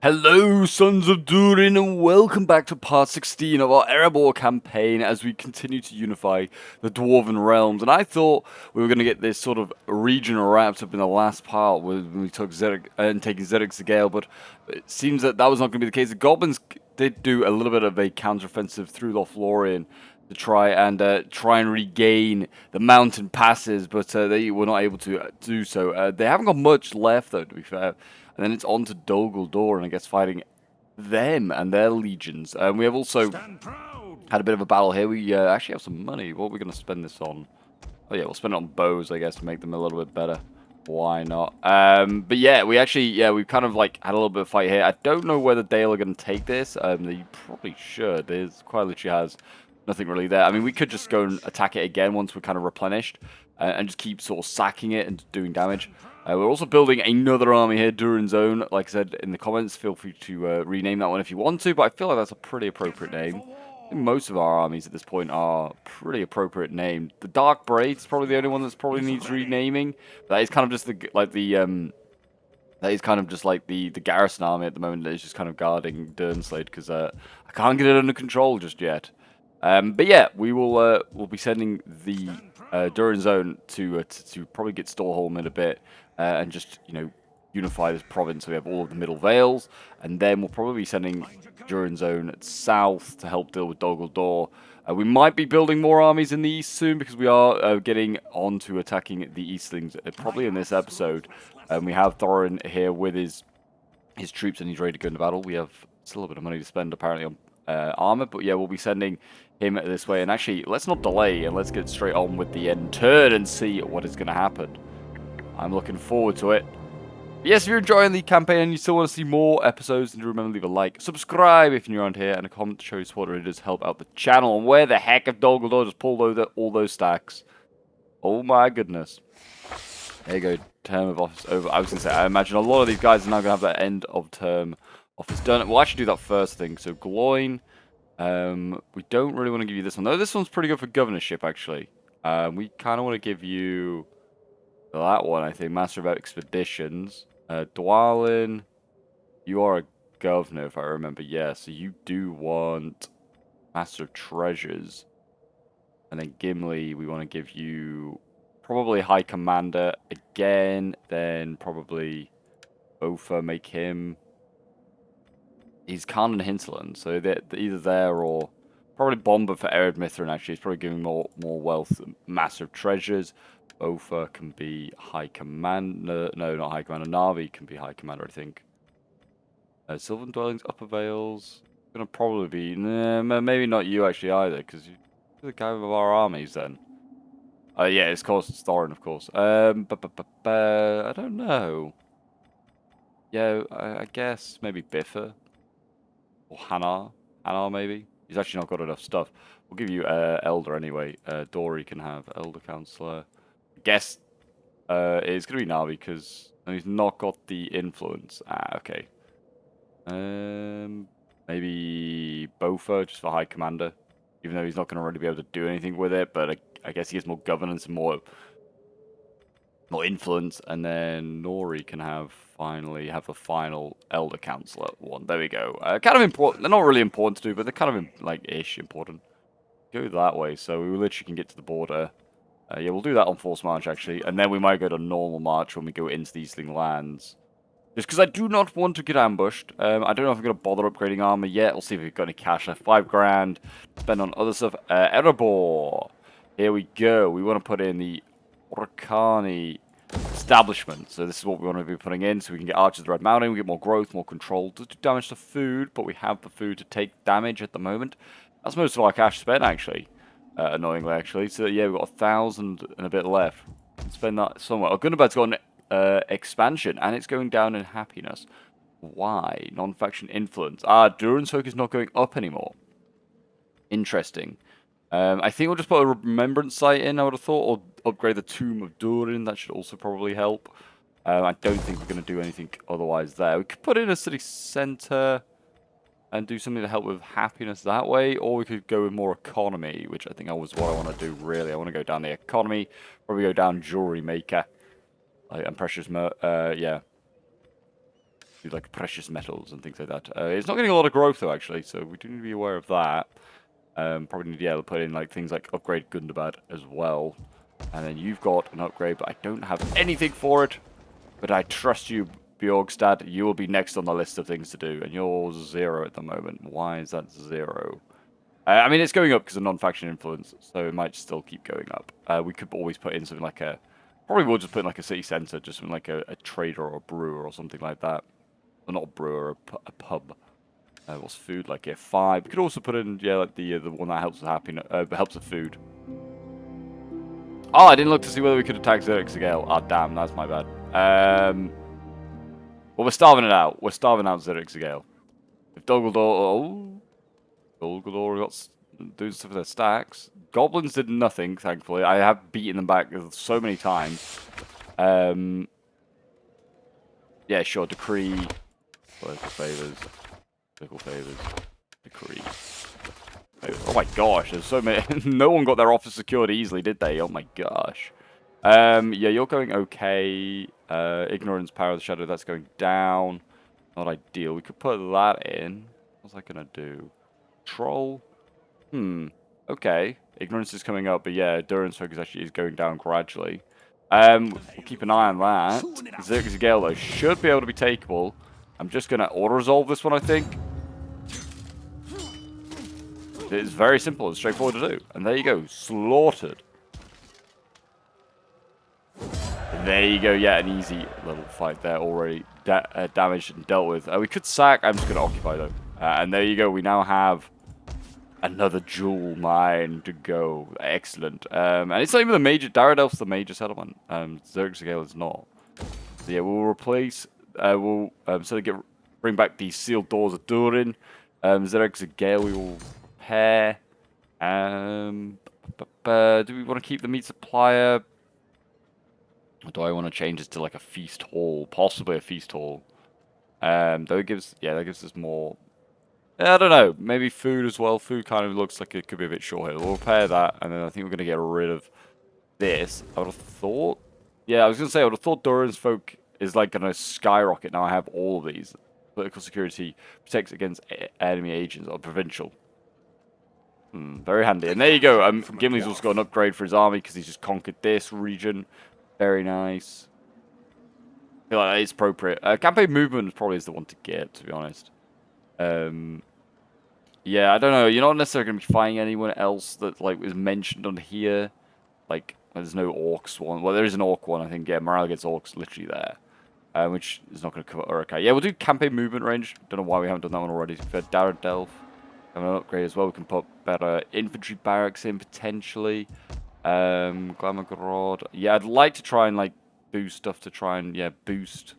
Hello, Sons of Durin, and welcome back to part 16 of our Erebor campaign as we continue to unify the Dwarven realms. And I thought we were going to get this sort of region wrapped up in the last part when we took Zedek and taking Zedek's the Gale, but it seems that was not going to be the case. The Goblins did do a little bit of a counteroffensive through Lothlorien to try and regain the mountain passes, but they were not able to do so. They haven't got much left, though, to be fair. And then it's on to Dol Guldur, and I guess fighting them and their legions. We have also had a bit of a battle here. We actually have some money. What are we going to spend this on? Oh yeah, we'll spend it on bows, I guess, to make them a little bit better. Why not? But yeah, we kind of like had a little bit of fight here. I don't know whether Dale are going to take this. They probably should. There's quite literally has nothing really there. I mean, we could just go and attack it again once we're kind of replenished and just keep sort of sacking it and doing damage. We're also building another army here, Durin's Own. Like I said in the comments, feel free to rename that one if you want to, but I feel like that's a pretty appropriate name. I think most of our armies at this point are pretty appropriate named. The Dark Braid's probably the only one that's probably needs renaming. That is kind of just the garrison army at the moment that is just kind of guarding Durnslade because I can't get it under control just yet. But yeah, we'll be sending the Durin's Own to probably get Storholm in a bit and just unify this province. So we have all of the Middle Vales, and then we'll probably be sending Durin's Own south to help deal with Dol Guldur. We might be building more armies in the east soon because we are getting on to attacking the Easterlings probably in this episode. We have Thorin here with his troops, and he's ready to go into battle. We have still a bit of money to spend apparently on armor, but yeah, we'll be sending him this way. And actually, let's not delay and let's get straight on with the end turn and see what is going to happen. I'm looking forward to it. But yes, if you're enjoying the campaign and you still want to see more episodes, then remember to leave a like, subscribe if you're around here, and a comment to show your support. It does help out the channel. And where the heck have Dol Guldur just pulled over all those stacks? Oh my goodness. There you go, term of office over. I was going to say, I imagine a lot of these guys are now going to have that end of term office done. We'll actually do that first thing. So Gloin, we don't really want to give you this one. Though this one's pretty good for governorship, actually. We kind of want to give you that one, I think. Master of Expeditions. Dwalin, you are a governor, if I remember. Yeah, so you do want Master of Treasures. And then Gimli, we want to give you probably High Commander again. Then probably Ofer, make him... He's Khan and Hinterland, so they're either there or probably Bomber for Ered Mithrin. Actually, he's probably giving more wealth, massive treasures. Ofer can be High Commander. No, not High Commander. Navi can be High Commander, I think. Sylvan Dwellings, Upper Vales. Gonna probably be maybe not you actually either, because you're the guy of our armies then. Yeah, of course it's Thorin, of course. I don't know. Yeah, I guess maybe Biffa. Or Hanar maybe. He's actually not got enough stuff. We'll give you Elder anyway. Dory can have Elder Counselor. I guess it's going to be Navi because he's not got the influence. Okay. Maybe Bofa just for High Commander. Even though he's not going to really be able to do anything with it. But I guess he gets more governance and more influence. And then Nori can finally have the final Elder Counselor one. There we go. Kind of important. They're not really important to do, but they're kind of ish important. Go that way, so we literally can get to the border. Yeah, we'll do that on Force March actually, and then we might go to normal march when we go into the Eastling lands. Just because I do not want to get ambushed. I don't know if I'm going to bother upgrading armor yet. We'll see if we've got any cash left. 5 grand. Spend on other stuff. Erebor. Here we go. We want to put in the Orocarni establishment. So this is what we want to be putting in, so we can get archers of the Red Mountain, we get more growth, more control, to do damage to food, but we have the food to take damage at the moment. That's most of our cash spent, actually. Annoyingly, actually. So yeah, we've got 1,000 and a bit left. Can spend that somewhere. Gunnerbad's got an expansion, and it's going down in happiness. Why? Non-faction influence. Durin's Folk is not going up anymore. Interesting. I think we'll just put a remembrance site in, I would have thought, or upgrade the Tomb of Durin. That should also probably help. I don't think we're going to do anything otherwise there. We could put in a city centre and do something to help with happiness that way, or we could go with more economy, which I think was what I want to do, really. I want to go down the economy, probably go down jewelry maker, and precious, yeah. do like precious metals and things like that. It's not getting a lot of growth though, actually, so we do need to be aware of that. Probably need to be able to put in like things like upgrade Gundabad as well. And then you've got an upgrade, but I don't have anything for it. But I trust you, Bjorgstad. You will be next on the list of things to do, and you're 0 at the moment. Why is that 0? I mean, it's going up because of non-faction influence, so it might still keep going up. We could always put in something like a... Probably we'll just put in like a city centre, just something like a trader or a brewer or something like that. Well, not a brewer, a pub. What's food like here? 5. We could also put in, yeah, like the one that helps with happiness, helps with food. Oh, I didn't look to see whether we could attack Zerix-Zagale. Ah, damn, that's my bad. Well, we're starving it out. We're starving out Zerix-Zagale. If Dulguldur... Oh... Dulguldur got doing stuff with their stacks. Goblins did nothing, thankfully. I have beaten them back so many times. Yeah, sure. Decree. Political favors. Political favors. Decree. Oh my gosh, there's so many. No one got their office secured easily, did they? Oh my gosh. Yeah, you're going okay. Ignorance, power of the shadow, that's going down. Not ideal. We could put that in. What's that gonna do? Troll. Okay. Ignorance is coming up, but yeah, endurance focus actually is going down gradually. We'll keep an eye on that. Zerix-Zagale, though, should be able to be takeable. I'm just gonna auto-resolve this one, I think. It's very simple and straightforward to do. And there you go. Slaughtered. And there you go. Yeah, an easy little fight there already damaged and dealt with. We could sack. I'm just going to occupy, though. And there you go. We now have another jewel mine to go. Excellent. And it's not even the major... Daradel's the major settlement. Zerix-Zagale is not. So yeah, we'll replace... we'll bring back the sealed doors of Durin. Zerix-Zagale we will... Do we want to keep the meat supplier? Or do I want to change this to like a feast hall? Possibly a feast hall. Though it gives, yeah, that gives us more. I don't know. Maybe food as well. Food kind of looks like it could be a bit short here. We'll repair that, and then I think we're going to get rid of this. I would have thought. Yeah, I was going to say, I would have thought Durin's folk is like going to skyrocket. Now I have all of these. Political security protects against enemy agents or provincial. Very handy. And there you go. Gimli's also got an upgrade for his army because he's just conquered this region. Very nice. I feel like it's appropriate. Campaign movement probably is the one to get, to be honest. Yeah, I don't know. You're not necessarily going to be fighting anyone else that like was mentioned on here. Like, there's no orcs one. Well, there is an orc one, I think. Yeah, morale against orcs literally there. Which is not going to cover Orocarni. Yeah, we'll do campaign movement range. Don't know why we haven't done that one already. For Daredevil. An upgrade as well. We can put better infantry barracks in potentially. Glamagorod. Yeah, I'd like to try and like boost stuff to try and boost.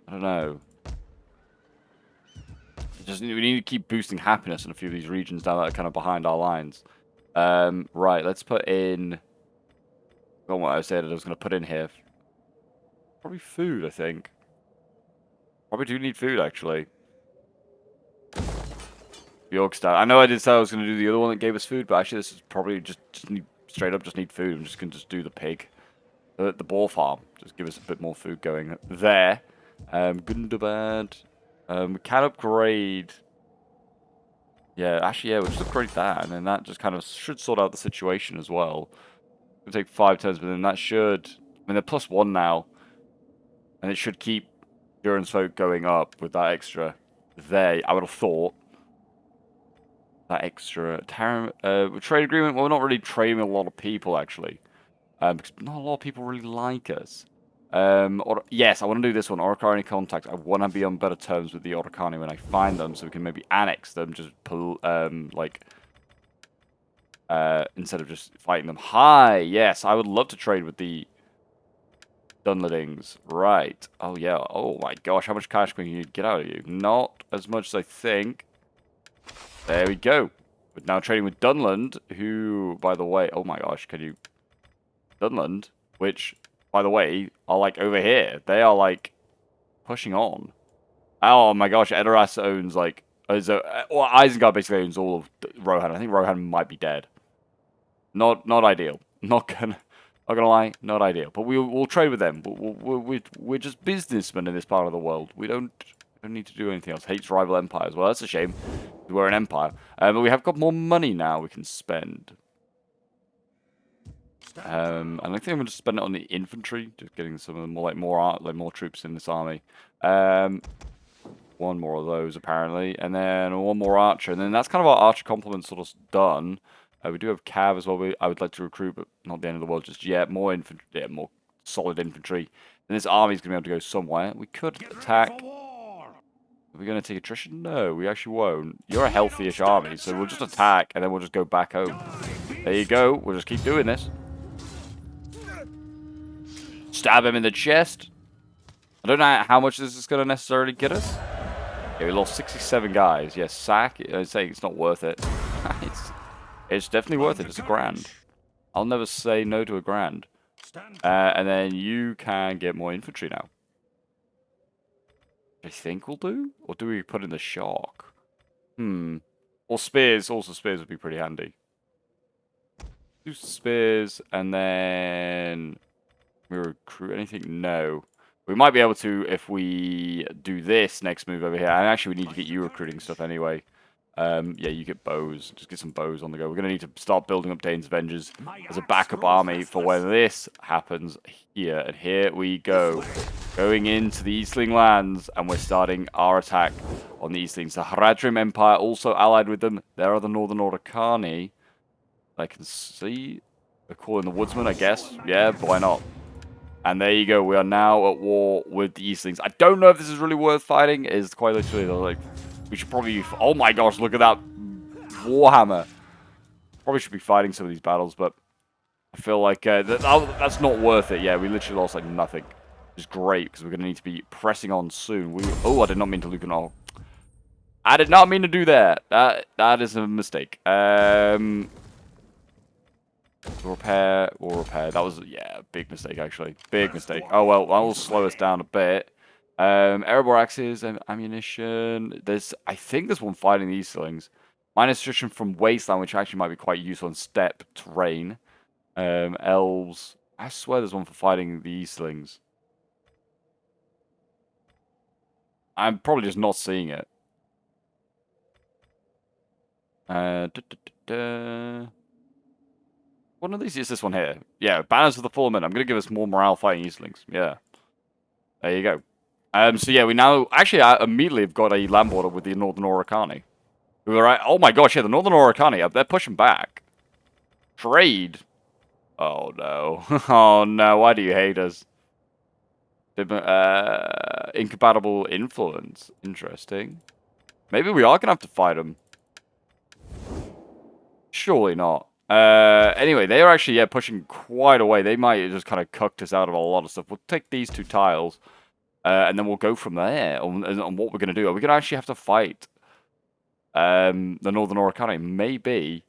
I don't know. We need to keep boosting happiness in a few of these regions now that are kind of behind our lines. Right, let's put in. What I said I was going to put in here. Probably food, I think. Probably do need food actually. Bjorgstad. I know I did say I was going to do the other one that gave us food, but actually this is probably just need, straight up just need food. I'm just going to do the pig. The boar farm. Just give us a bit more food going there. Gundabad. We can upgrade... Yeah, actually, yeah, we'll just upgrade that, and then that just kind of should sort out the situation as well. It'll take 5 turns, but then that should... I mean, they're +1 now. And it should keep Durin's folk going up with that extra there, I would have thought. That extra trade agreement. Well, we're not really trading with a lot of people actually, because not a lot of people really like us. Yes, I want to do this one. Orocarni contacts. I want to be on better terms with the Orocarni when I find them, so we can maybe annex them. Just instead of just fighting them. Hi, yes, I would love to trade with the Dunlendings. Right. Oh yeah. Oh my gosh, how much cash can you get out of you? Not as much as I think. There we go. We're now trading with Dunland, who, by the way, oh my gosh, can you... Dunland, which, by the way, are like over here. They are like pushing on. Oh my gosh, Edoras owns like... well, Isengard basically owns all of Rohan. I think Rohan might be dead. Not ideal. Not gonna... Not gonna lie, not ideal. But we'll trade with them. We're just businessmen in this part of the world. We don't need to do anything else. Hates rival empires. Well, that's a shame. We're an empire. But we have got more money now we can spend. And I think I'm gonna spend it on the infantry, just getting some of the more troops in this army. One more of those apparently, and then one more archer, and then that's kind of our archer complement sort of done. We do have cav as well. I would like to recruit, but not the end of the world just yet. More infantry, yeah, more solid infantry. And this army's gonna be able to go somewhere. We could attack. Are we gonna take attrition? No, we actually won't. You're a healthy-ish army, so we'll just attack, and then we'll just go back home. There you go. We'll just keep doing this. Stab him in the chest. I don't know how much this is going to necessarily get us. Yeah, we lost 67 guys. Yes, sack. I'd say it's not worth it. it's definitely worth it. It's $1,000. I'll never say no to $1,000. And then you can get more infantry now. I think we'll do? Or do we put in the shock? Or spears. Also, spears would be pretty handy. Do spears, and then... we recruit anything? No. We might be able to if we do this next move over here. And actually, we need to get you recruiting stuff anyway. Yeah, you get bows. Just get some bows on the go. We're going to need to start building up Dane's Avengers as a backup army for when this happens here. And here we go. Going into the Eastling lands. And we're starting our attack on the Eastlings. The Haradrim Empire also allied with them. There are the Northern Orocarni. I can see. They're calling the Woodsman, I guess. Yeah, why not? And there you go. We are now at war with the Eastlings. I don't know if this is really worth fighting. It's quite literally like we should probably. Oh my gosh! Look at that warhammer. Probably should be fighting some of these battles, but I feel like that's not worth it. Yeah, we literally lost like nothing. Which is great because we're going to need to be pressing on soon. Oh, I did not mean to look at all. I did not mean to do that. That is a mistake. We'll repair. That was, yeah, a big mistake, actually. Big mistake. Oh, well, that will slow us down a bit. Erebor axes and ammunition. I think there's one fighting the Easterlings. Minus attrition from Wasteland, which actually might be quite useful in steppe terrain. Elves. I swear there's one for fighting the Easterlings. I'm probably just not seeing it. One of these is this one here. Yeah, Banners of the Fallen Men. I'm going to give us more morale fighting Eastlings. Yeah. There you go. So yeah, we now... Actually, I immediately have got a land border with the Northern Orocarni. Who are... Oh my gosh, yeah, the Northern Orocarni, they're pushing back. Trade. Oh no. Oh no, why do you hate us? Incompatible influence. Interesting. Maybe we are going to have to fight them. Surely not. Anyway, they are actually, yeah, pushing quite away. They might just kind of cucked us out of a lot of stuff. We'll take these 2 tiles, and then we'll go from there on what we're going to do. Are we going to actually have to fight the Northern Orocarni? Maybe.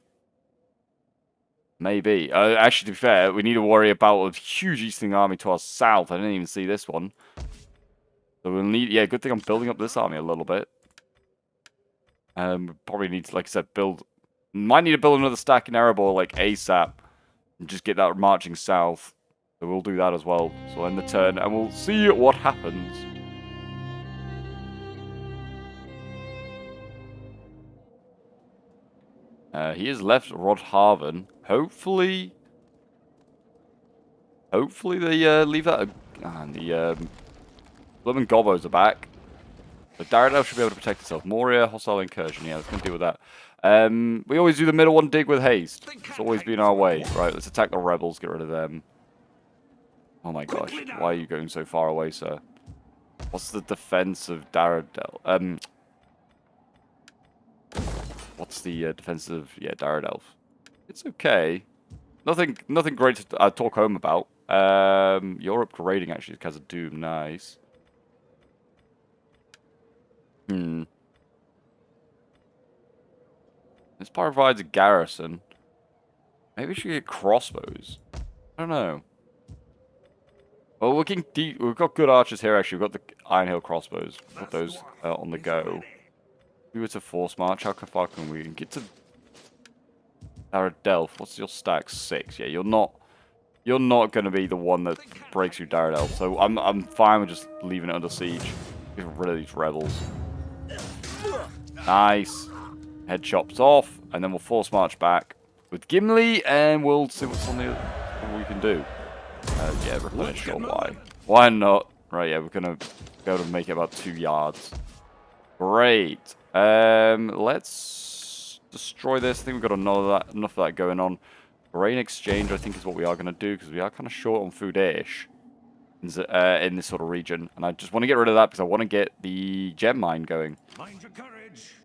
Maybe. Actually, to be fair, we need to worry about a huge Eastern army to our south. I didn't even see this one. So we'll need, yeah, good thing I'm building up this army a little bit. We probably need to, like I said, build... Might need to build another stack in Erebor, like ASAP, and just get that marching south. So we'll do that as well. So we'll end the turn, and we'll see what happens. He has left Rodhaven. Hopefully they leave that. And the Blooming Gobos are back. But Daredevil should be able to protect itself. Moria, hostile incursion. Yeah, let's go and deal with that. We always do the middle one dig with haste. It's always been our way. Right, let's attack the rebels, get rid of them. Oh my gosh, why are you going so far away, sir? What's the defense of Daredevil? What's the defense of, yeah, Daredevil? It's okay. Nothing great to talk home about. You're upgrading, actually, because of Doom. Nice. This provides a garrison. Maybe we should get crossbows. I don't know. Well, we've got good archers here, actually. We've got the Iron Hill crossbows. We've got those on the go. If we were to force march, how far can we get to Aradelph? What's your stack? 6. Yeah, you're not You're not going to be the one that breaks through Daredel, so I'm fine with just leaving it under siege. Get rid of these rebels. Nice. Head chops off, and then we'll force march back with Gimli, and we'll see what we can do. Yeah, replenish, sure, why? Why not? Right, yeah, we're going to be able to make it about 2 yards. Great. Let's destroy this. I think we've got enough of that going on. Grain exchange, I think, is what we are going to do, because we are kind of short on food-ish in this sort of region. And I just want to get rid of that, because I want to get the gem mine going. Mind your courage.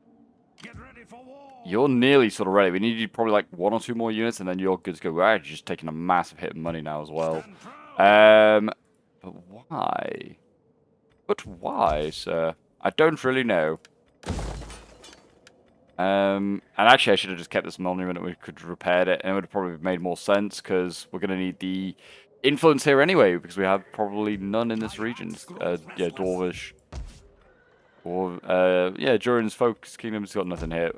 Get ready for war. You're nearly sort of ready. We need you probably like 1 or 2 more units, and then you're good to go. We're actually just taking a massive hit in money now as well. But why? But why, sir? I don't really know. And actually, I should have just kept this monument and we could have repaired it, and it would have probably made more sense, because we're going to need the influence here anyway, because we have probably none in this region. Yeah, Dwarvish. Or, yeah, Durin's Focus Kingdom's got nothing here.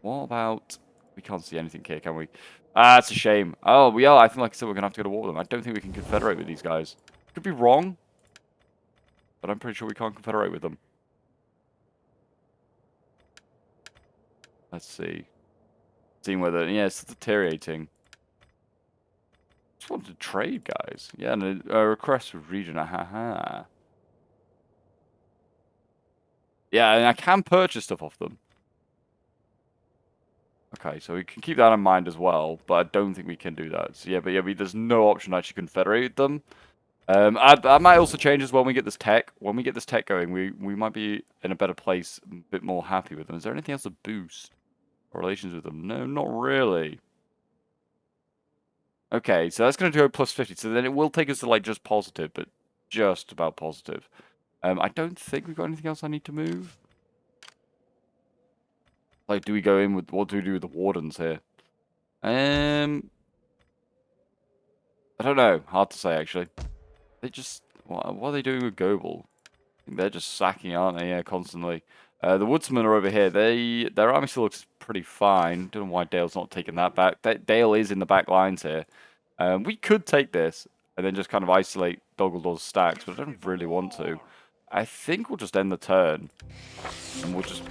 What about... We can't see anything here, can we? Ah, it's a shame. Oh, we are. I think, like I said, we're going to have to go to war with them. I don't think we can confederate with these guys. Could be wrong, but I'm pretty sure we can't confederate with them. Let's see. Seeing whether... Yeah, it's deteriorating. Just wanted to trade, guys. Yeah, and a request for region. Haha. Yeah, and I can purchase stuff off them. Okay, so we can keep that in mind as well, but I don't think we can do that. So yeah, but yeah, there's no option to actually confederate with them. I might also change as well when we get this tech. When we get this tech going, we might be in a better place, a bit more happy with them. Is there anything else to boost our relations with them? No, not really. Okay, so that's going to go plus 50. So then it will take us to like just positive, but just about positive. I don't think we've got anything else I need to move. Like, do we go in with... What do we do with the wardens here? I don't know. Hard to say, actually. They just... What are they doing with Goebel? I think they're just sacking, aren't they? Yeah, constantly. The woodsmen are over here. Their army still looks pretty fine. Don't know why Dale's not taking that back. Dale is in the back lines here. We could take this and then just kind of isolate Doggeldor's stacks, but I don't really want to. I think we'll just end the turn. And we'll just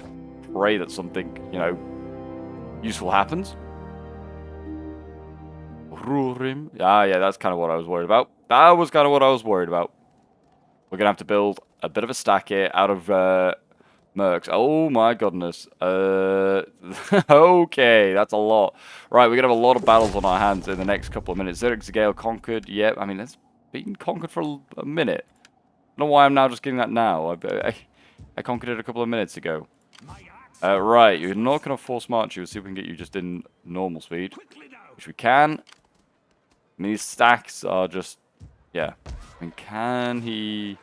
pray that something, you know, useful happens. Ah, yeah, that's kind of what I was worried about. That was kind of what I was worried about. We're going to have to build a bit of a stack here out of mercs. Oh, my goodness. Okay, that's a lot. Right, we're going to have a lot of battles on our hands in the next couple of minutes. Zerix conquered. Yep, I mean, it's been conquered for a minute. I don't know why I'm now just getting that now. I conquered it a couple of minutes ago. Right, you're not going to force march you. See if we can get you just in normal speed. Which we can. I mean, these stacks are just... Yeah. I mean, can he...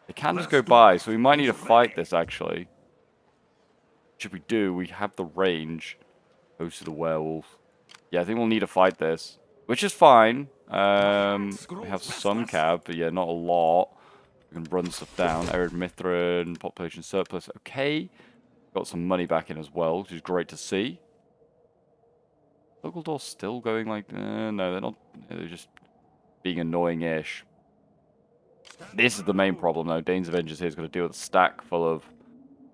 They can just go by, so we might need to fight this, actually. Should we do, we have the range. Host of the werewolf. Yeah, I think we'll need to fight this. Which is fine. We have some cab, but yeah, not a lot. We can run stuff down. Arid Mithrin, population surplus. Okay. Got some money back in as well, which is great to see. Doggeldor's still going like... no, they're not. They're just being annoying-ish. This is the main problem, though. Dane's Avengers here is going to deal with a stack full of...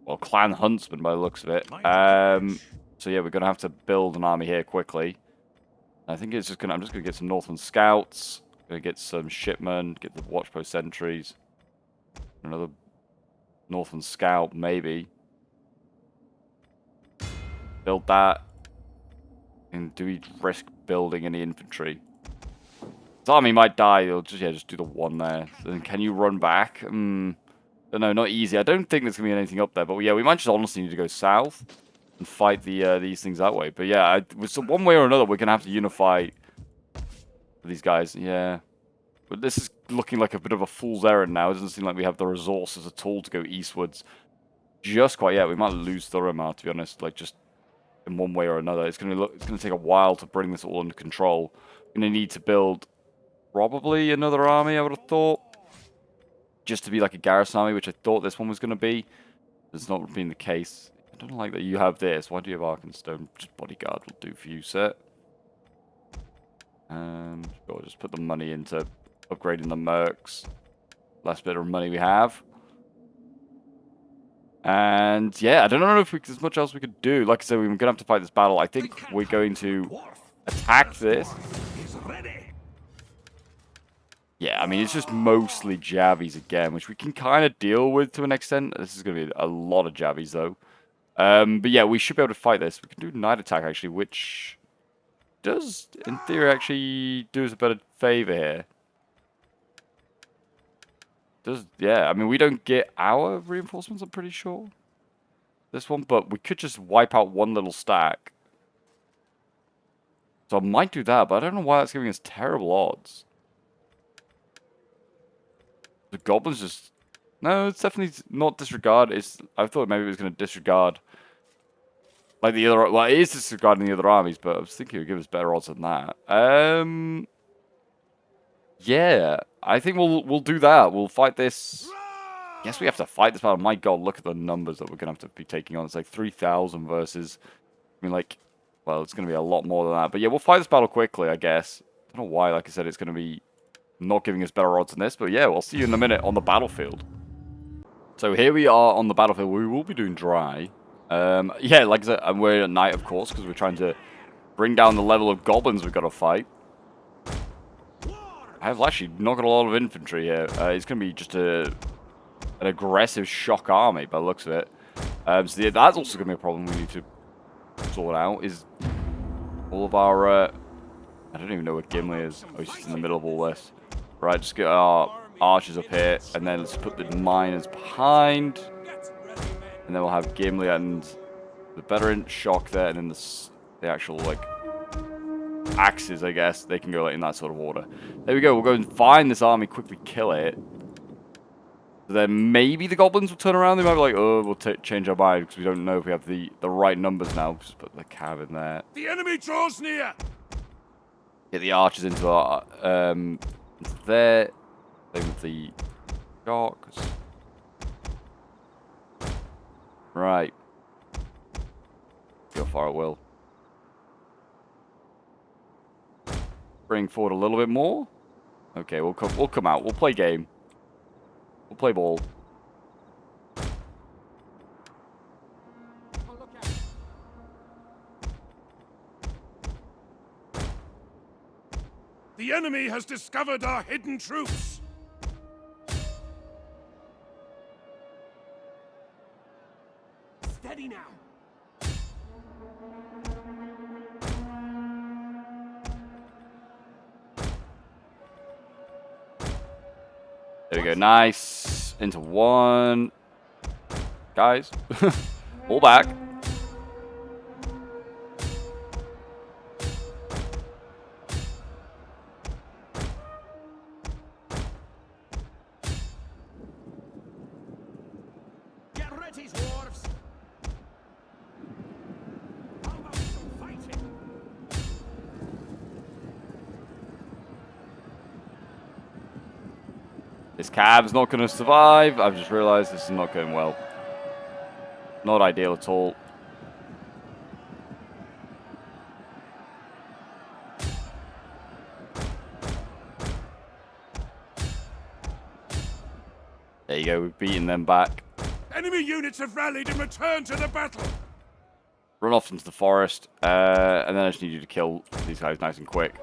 Well, clan huntsmen by the looks of it. So yeah, we're going to have to build an army here quickly. I think it's just going to... I'm just going to get some Northland scouts. Going to get some shipmen. Get the watchpost sentries. Another Northland scout, maybe. Build that. And do we risk building any infantry? This army might die. It'll just do the one there. Then can you run back? Don't know, not easy. I don't think there's gonna be anything up there. But yeah, we might just honestly need to go south and fight these things that way. But yeah, so one way or another, we're gonna have to unify these guys. Yeah, but this is looking like a bit of a fool's errand now. It doesn't seem like we have the resources at all to go eastwards. Just quite yet. We might lose Thuromar, to be honest. Like just. In one way or another, it's gonna take a while to bring this all under control. We're gonna need to build probably another army, I would have thought, just to be like a garrison army, which I thought this one was gonna be. It's not been the case. I don't like that you have this. Why do you have Arkenstone? Just bodyguard will do for you, sir. And we'll just put the money into upgrading the mercs. Last bit of money we have. And yeah, I don't know if there's much else we could do. Like I said, we're going to have to fight this battle. I think we're going to attack this. Yeah, I mean, it's just mostly Javies again, which we can kind of deal with to an extent. This is going to be a lot of Javies, though. But yeah, we should be able to fight this. We can do Night Attack, actually, which does, in theory, actually do us a better favor here. Yeah, I mean, we don't get our reinforcements, I'm pretty sure. This one, but we could just wipe out one little stack. So I might do that, but I don't know why that's giving us terrible odds. The goblins just... No, it's definitely not disregard. I thought maybe it was going to disregard... Like the other... Well, it is disregarding the other armies, but I was thinking it would give us better odds than that. Yeah, I think we'll do that. We'll fight this... I guess we have to fight this battle. My god, look at the numbers that we're going to have to be taking on. It's like 3,000 versus... I mean, like... Well, it's going to be a lot more than that. But yeah, we'll fight this battle quickly, I guess. I don't know why, like I said, it's going to be not giving us better odds than this. But yeah, we'll see you in a minute on the battlefield. So here we are on the battlefield. We will be doing dry. Yeah, like I said, and we're at night, of course, because we're trying to bring down the level of goblins we've got to fight. I've actually not got a lot of infantry here. It's going to be just an aggressive shock army by the looks of it. So yeah, that's also going to be a problem we need to sort out, is all of our... I don't even know where Gimli is. Oh, he's just in the middle of all this. Right, just get our archers up here, and then let's put the miners behind. And then we'll have Gimli and the veteran shock there, and then the actual, like, axes, I guess. They can go like, in that sort of order. There we go. We'll go and find this army, quickly kill it. So then maybe the goblins will turn around. They might be like, oh, we'll change our mind because we don't know if we have the right numbers now. Just put the cav in there. The enemy draws near. Get the archers into our into there. Same with the shocks. Right. Go far it will. Bring forward a little bit more. Okay, we'll come out. We'll play game. We'll play ball. The enemy has discovered our hidden troops. Steady now. There we go. Nice. Into one. Guys. Pull back. Get ready, dwarves. How about some fighting? This cab's not going to survive. I've just realized this is not going well. Not ideal at all. There you go. We've beaten them back. Enemy units have rallied and returned to the battle. Run off into the forest. And then I just need you to kill these guys nice and quick.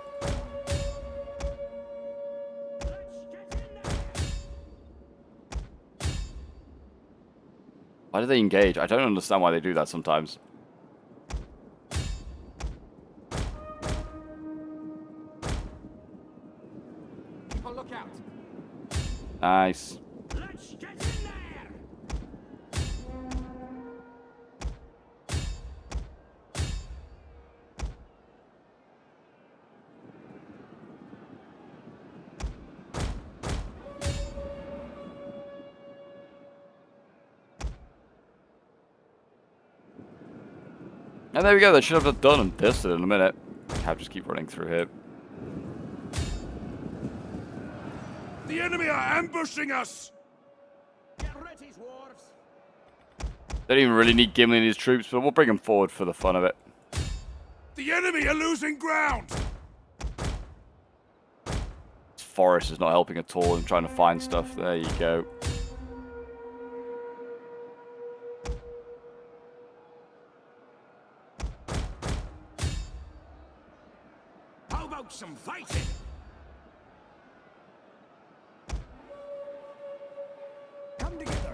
Why do they engage? I don't understand why they do that sometimes. Keep a lookout. Nice. Let's get in there. And there we go. They should have done and dusted in a minute. I'll just keep running through here. The enemy are ambushing us. Get ready, dwarves. Don't even really need Gimli and his troops, but we'll bring them forward for the fun of it. The enemy are losing ground. forest is not helping at all. I'm trying to find stuff. There you go. How about some fighting? Come together.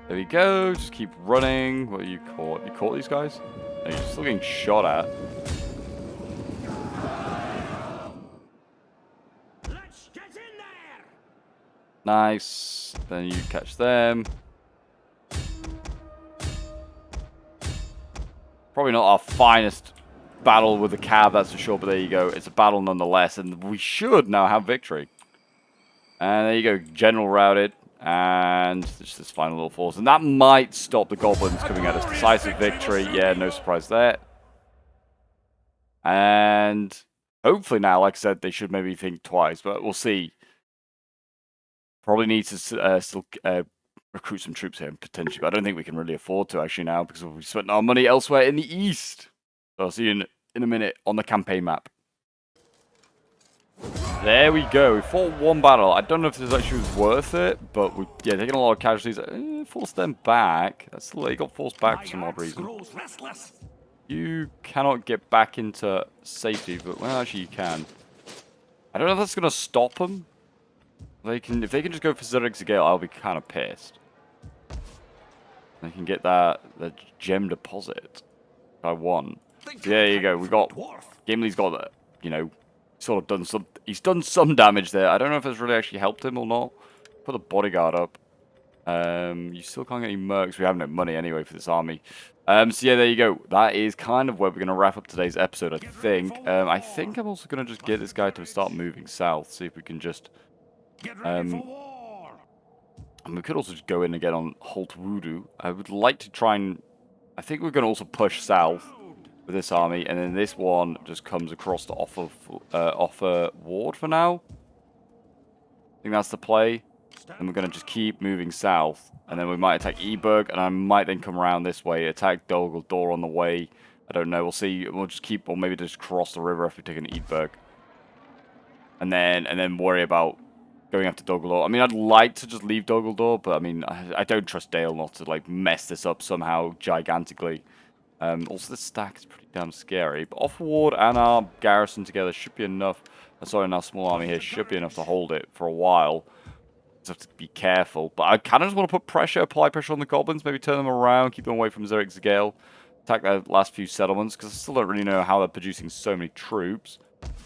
There we go. Just keep running. What do you caught? You caught these guys? No, you're still getting shot at. Let's get in there. Nice. Then you catch them. Probably not our finest battle with the cab, that's for sure. But there you go. It's a battle nonetheless. And we should now have victory. And there you go. General routed. And just this final little force. And that might stop the goblins coming at us. Decisive victory. Yeah, no surprise there. And hopefully now, like I said, they should maybe think twice. But we'll see. Probably need to still recruit some troops here, potentially. But I don't think we can really afford to, actually, now. Because we've spent our money elsewhere in the east. So I'll see you in a minute on the campaign map. There we go. We fought one battle. I don't know if this actually was worth it, but yeah, taking a lot of casualties. Forced them back. That's they got forced back for some odd reason. You cannot get back into safety, but well, actually you can. I don't know if that's gonna stop them. If they can just go for Zurich Gale, I'll be kind of pissed. They can get the gem deposit. I won. So there you go. We got Gimli's got that. You know. Sort of done some. He's done some damage there. I don't know if it's really actually helped him or not. Put the bodyguard up. You still can't get any mercs. We have no money anyway for this army. So yeah, there you go. That is kind of where we're going to wrap up today's episode, I think. I think I'm also going to just get this guy to start moving south. See if we can just. And we could also just go in and get on Holt Voodoo. I would like to try and. I think we're going to also push south with this army, and then this one just comes across to offer ward for now. I think that's the play. And we're going to just keep moving south, and then we might attack Eberg, and I might then come around this way, attack Dolgaldor on the way. I don't know. We'll see. We'll just keep, or maybe just cross the river after taking Eberg, and then worry about going after Dolgaldor. I mean, I'd like to just leave Dolgaldor, but I mean, I don't trust Dale not to like mess this up somehow gigantically. Also, this stack is pretty damn scary. But off ward and our garrison together should be enough. Sorry, our small army here should be enough to hold it for a while. Just have to be careful. But I kind of just want to put pressure, apply pressure on the goblins. Maybe turn them around, keep them away from Zurich Gale. Attack their last few settlements. Because I still don't really know how they're producing so many troops.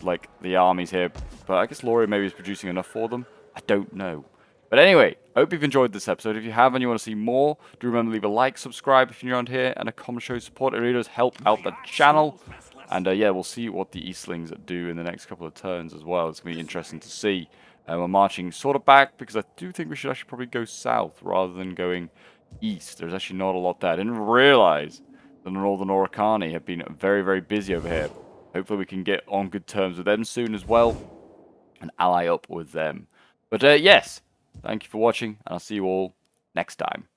Like the armies here. But I guess Laurie maybe is producing enough for them. I don't know. But anyway, I hope you've enjoyed this episode. If you have and you want to see more, do remember to leave a like, subscribe if you're around here, and a comment show support. It really does help out the channel. And yeah, we'll see what the Easterlings do in the next couple of turns as well. It's going to be interesting to see. We're marching sort of back because I do think we should actually probably go south rather than going east. There's actually not a lot there. I didn't realize that the Northern Orocarni have been very, very busy over here. Hopefully we can get on good terms with them soon as well and ally up with them. But yes. Thank you for watching, and I'll see you all next time.